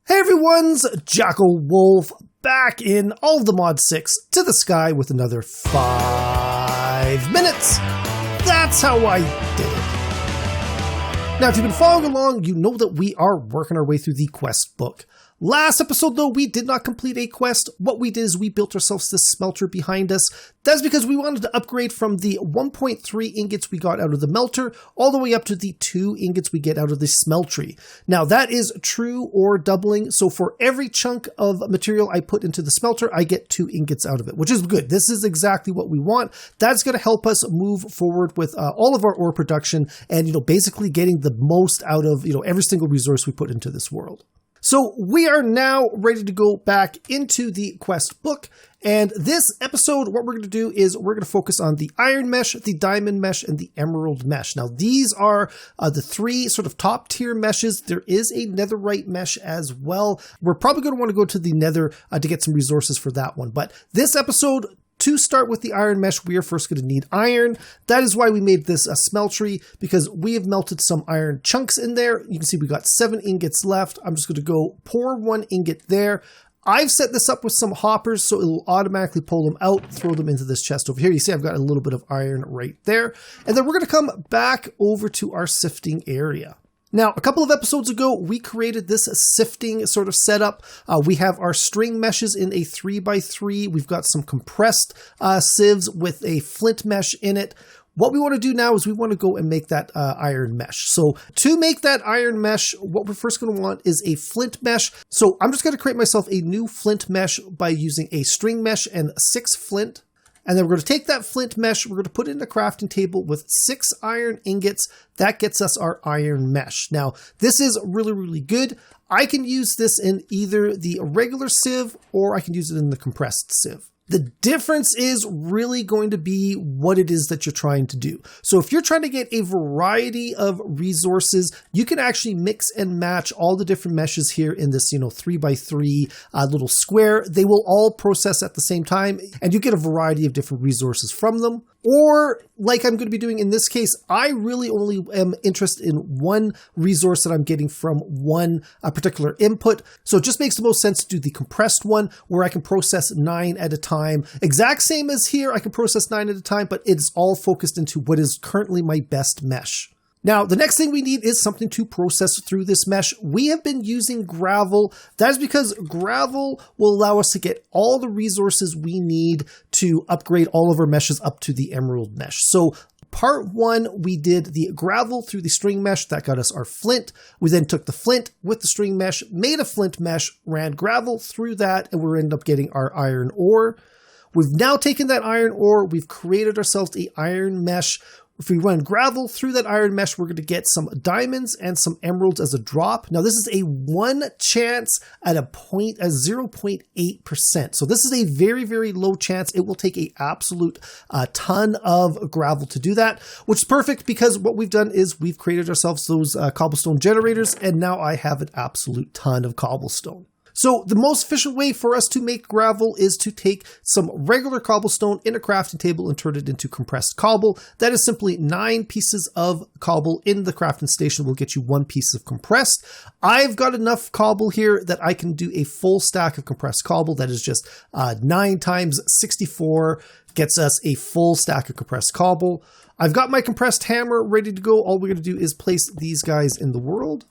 Hey everyone's JackelWolf back in all of the Mod 6 to the sky with another 5 minutes. That's how I did it. Now, if you've been following along, you know that we are working our way through the quest book. Last episode, though, we did not complete a quest. What we did is we built ourselves this smelter behind us. That's because we wanted to upgrade from the 1.3 ingots we got out of the melter all the way up to the 2 ingots we get out of the smeltery. Now, that is true or doubling. So for every chunk of material I put into the smelter, I get 2 ingots out of it, which is good. This is exactly what we want. That's going to help us move forward with all of our ore production and, basically getting the most out of, every single resource we put into this world. So we are now ready to go back into the quest book. And this episode, what we're going to do is we're going to focus on the iron mesh, the diamond mesh, and the emerald mesh. Now, these are the 3 sort of top tier meshes. There is a netherite mesh as well. We're probably going to want to go to the nether to get some resources for that one. But this episode, to start with the iron mesh, we are first going to need iron. That is why we made this a smeltery, because we have melted some iron chunks in there. You can see we got 7 ingots left. I'm just going to go pour 1 ingot there. I've set this up with some hoppers, so it will automatically pull them out, throw them into this chest over here. You see I've got a little bit of iron right there. And then we're going to come back over to our sifting area. Now, a couple of episodes ago, we created this sifting sort of setup. We have our string meshes in a 3x3. We've got some compressed sieves with a flint mesh in it. What we want to do now is we want to go and make that iron mesh. So to make that iron mesh, what we're first going to want is a flint mesh. So I'm just going to create myself a new flint mesh by using a string mesh and 6 flint. And then we're going to take that flint mesh, we're going to put it in a crafting table with 6 iron ingots. That gets us our iron mesh. Now, this is really, really good. I can use this in either the regular sieve or I can use it in the compressed sieve. The difference is really going to be what it is that you're trying to do. So if you're trying to get a variety of resources, you can actually mix and match all the different meshes here in this, 3x3 little square. They will all process at the same time, and you get a variety of different resources from them. Or, like I'm going to be doing in this case, I really only am interested in one resource that I'm getting from one particular input. So it just makes the most sense to do the compressed one, where I can process 9 at a time. Exact same as here, I can process 9 at a time, but it's all focused into what is currently my best mesh. Now, the next thing we need is something to process through this mesh. We have been using gravel. That is because gravel will allow us to get all the resources we need to upgrade all of our meshes up to the emerald mesh. So part 1, we did the gravel through the string mesh. That got us our flint. We then took the flint with the string mesh, made a flint mesh, ran gravel through that, and we ended up getting our iron ore. We've now taken that iron ore. We've created ourselves an iron mesh. If we run gravel through that iron mesh, we're going to get some diamonds and some emeralds as a drop. Now, this is a 1 chance at 0.8%. So this is a very, very low chance. It will take an absolute ton of gravel to do that, which is perfect because what we've done is we've created ourselves those cobblestone generators, and now I have an absolute ton of cobblestone. So the most efficient way for us to make gravel is to take some regular cobblestone in a crafting table and turn it into compressed cobble. That is simply 9 pieces of cobble in the crafting station will get you 1 piece of compressed. I've got enough cobble here that I can do a full stack of compressed cobble. That is just 9 times 64 gets us a full stack of compressed cobble. I've got my compressed hammer ready to go. All we're going to do is place these guys in the world.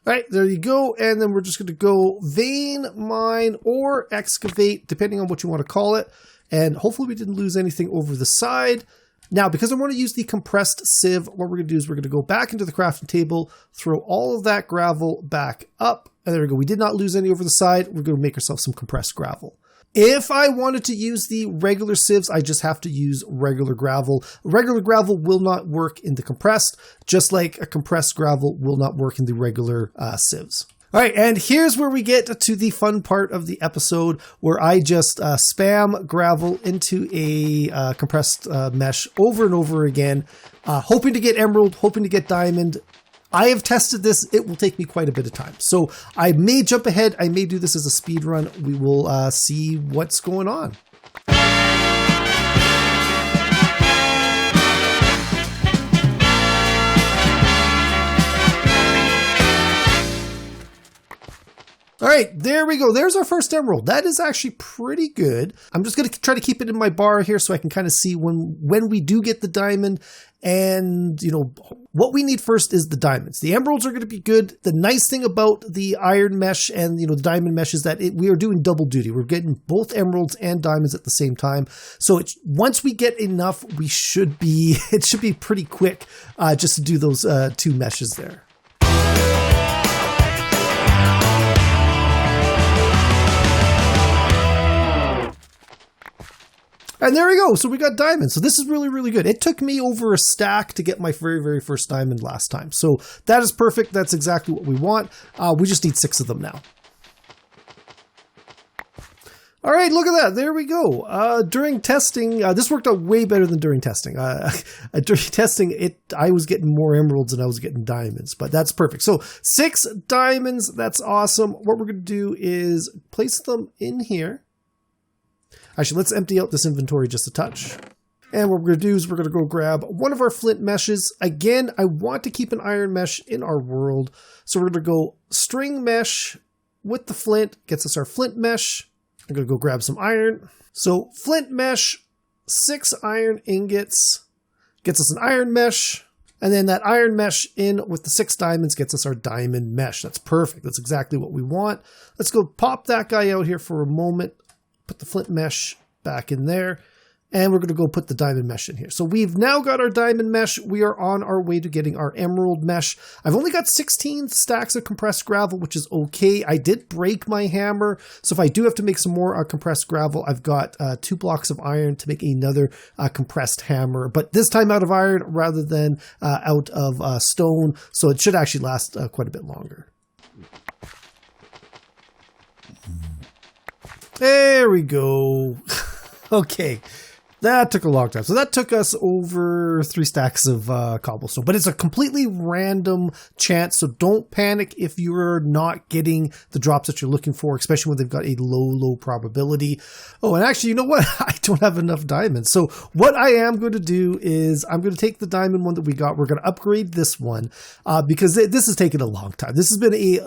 All right, there you go. And then we're just going to go vein, mine, or excavate, depending on what you want to call it. And hopefully we didn't lose anything over the side. Now, because I want to use the compressed sieve, what we're going to do is we're going to go back into the crafting table, throw all of that gravel back up. And there we go. We did not lose any over the side. We're going to make ourselves some compressed gravel. If I wanted to use the regular sieves, I just have to use regular gravel. Regular gravel will not work in the compressed, just like a compressed gravel will not work in the regular sieves. All right, and here's where we get to the fun part of the episode, where I just spam gravel into a compressed mesh over and over again, hoping to get emerald, hoping to get diamond. I have tested this. It will take me quite a bit of time. So I may jump ahead. I may do this as a speed run. We will see what's going on. All right, there we go. There's our first emerald. That is actually pretty good. I'm just going to try to keep it in my bar here so I can kind of see when we do get the diamond. And, you know, what we need first is the diamonds. The emeralds are going to be good. The nice thing about the iron mesh and, you know, the diamond mesh is that we are doing double duty. We're getting both emeralds and diamonds at the same time. So once we get enough, it should be pretty quick just to do those two meshes there. And there we go. So we got diamonds. So this is really, really good. It took me over a stack to get my very, very first diamond last time. So that is perfect. That's exactly what we want. We just need 6 of them now. All right, look at that. There we go. During testing, this worked out way better than during testing. During testing, I was getting more emeralds than I was getting diamonds, but that's perfect. So 6 diamonds. That's awesome. What we're going to do is place them in here. Actually, let's empty out this inventory just a touch. And what we're going to do is we're going to go grab one of our flint meshes. Again, I want to keep an iron mesh in our world. So we're going to go string mesh with the flint. Gets us our flint mesh. I'm going to go grab some iron. So flint mesh, 6 iron ingots. Gets us an iron mesh. And then that iron mesh in with the 6 diamonds gets us our diamond mesh. That's perfect. That's exactly what we want. Let's go pop that guy out here for a moment. Put the flint mesh back in there, and we're going to go put the diamond mesh in here. So we've now got our diamond mesh. We are on our way to getting our emerald mesh. I've only got 16 stacks of compressed gravel, which is okay. I did break my hammer, so if I do have to make some more compressed gravel, I've got 2 blocks of iron to make another compressed hammer, but this time out of iron rather than out of stone, so it should actually last quite a bit longer. There we go. Okay. That took a long time. So that took us over 3 stacks of cobblestone, but it's a completely random chance. So don't panic if you're not getting the drops that you're looking for, especially when they've got a low probability. Oh, and actually, you know what? I don't have enough diamonds. So what I am going to do is I'm going to take the diamond one that we got. We're going to upgrade this one because this has taken a long time. This has been a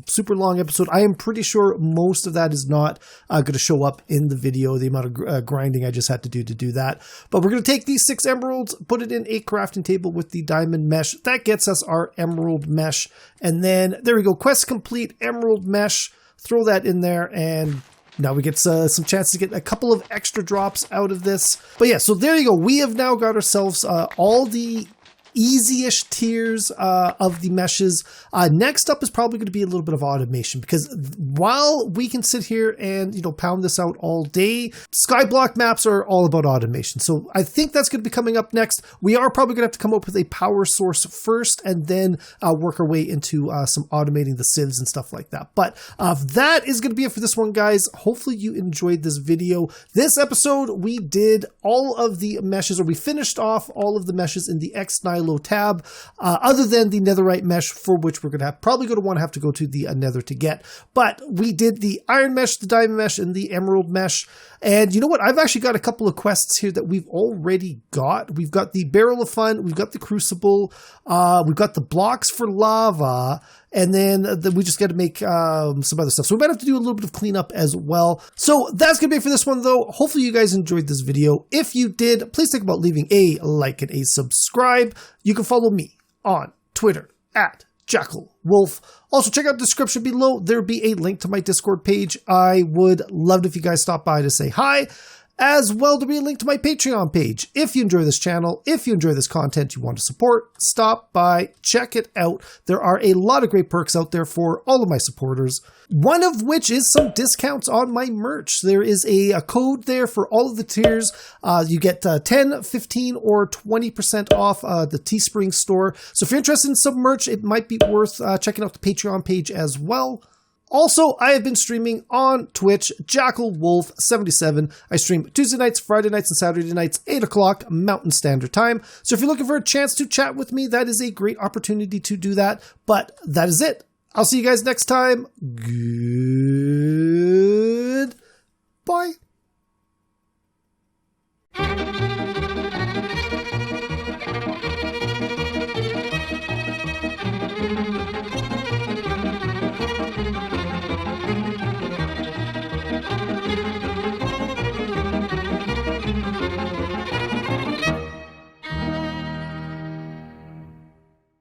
super long episode. I am pretty sure most of that is not going to show up in the video, the amount of grinding I just had to do that. But we're going to take these 6 emeralds, put it in a crafting table with the diamond mesh. That gets us our emerald mesh. And then there we go. Quest complete, emerald mesh. Throw that in there, and now we get some chance to get a couple of extra drops out of this. But yeah, so there you go. We have now got ourselves all the easy-ish tiers of the meshes. Next up is probably going to be a little bit of automation, because while we can sit here and, you know, pound this out all day, Skyblock maps are all about automation. So I think that's going to be coming up next. We are probably going to have to come up with a power source first and then work our way into some automating the sieves and stuff like that. But that is going to be it for this one, guys. Hopefully you enjoyed this video. This episode, we did all of the meshes, or we finished off all of the meshes in the Nihilo tab, other than the netherite mesh, for which we're probably going to have to go to the nether to get. But we did the iron mesh, the diamond mesh, and the emerald mesh. And you know what? I've actually got a couple of quests here that we've already got. We've got the Barrel of Fun, we've got the Crucible, we've got the blocks for lava, and then we just got to make some other stuff. So we might have to do a little bit of cleanup as well. So that's going to be it for this one, though. Hopefully you guys enjoyed this video. If you did, please think about leaving a like and a subscribe. You can follow me on Twitter at JackelWolf. Also, check out the description below. There'll be a link to my Discord page. I would love it if you guys stop by to say hi. As well, there'll be a link to my Patreon page. If you enjoy this channel, if you enjoy this content you want to support, stop by, check it out. There are a lot of great perks out there for all of my supporters, one of which is some discounts on my merch. There is a code there for all of the tiers. You get 10, 15, or 20% off the Teespring store. So if you're interested in some merch, it might be worth checking out the Patreon page as well. Also, I have been streaming on Twitch, JackelWolf77. I stream Tuesday nights, Friday nights, and Saturday nights, 8 o'clock Mountain Standard Time. So if you're looking for a chance to chat with me, that is a great opportunity to do that. But that is it. I'll see you guys next time. Good.